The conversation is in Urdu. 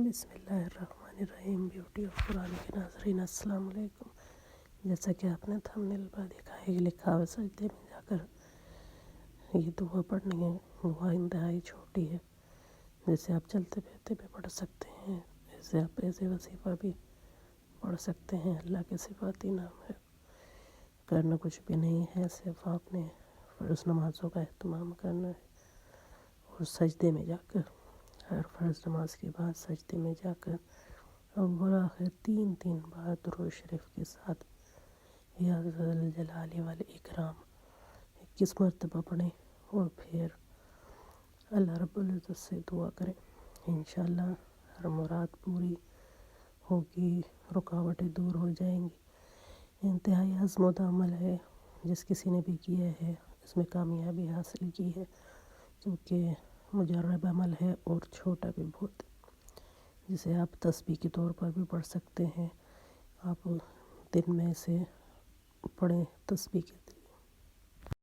بسم اللہ الرحمن الرحیم۔ بیوٹی آف قرآن کے ناظرین السلام علیکم۔ جیسا کہ آپ نے تھمبنیل پر دیکھا ہے کہ لکھا ہوا سجدے میں جا کر یہ دعا پڑھنی ہے۔ دعا انتہائی چھوٹی ہے جسے آپ چلتے پھرتے بھی پڑھ سکتے ہیں، اسے آپ ایسے وظیفہ بھی پڑھ سکتے ہیں۔ اللہ کے صفاتی نام ہے، کرنا کچھ بھی نہیں ہے، صرف آپ نے فرض نمازوں کا اہتمام کرنا ہے اور سجدے میں جا کر ہر فرض نماز کے بعد سجدے میں جا کر اول آخر تین بار درود شریف کے ساتھ یا ذل جلال والاکرام 21 مرتبہ پڑھیں اور پھر اللہ رب العزت سے دعا کریں۔ انشاءاللہ ہر مراد پوری ہوگی، رکاوٹیں دور ہو جائیں گی۔ انتہائی عظمت عمل ہے، جس کسی نے بھی کیا ہے اس میں کامیابی حاصل کی ہے، کیونکہ مجرب عمل ہے اور چھوٹا بھی بہت، جسے آپ تسبیح کے طور پر بھی پڑھ سکتے ہیں۔ آپ دن میں سے پڑھیں تسبیح کے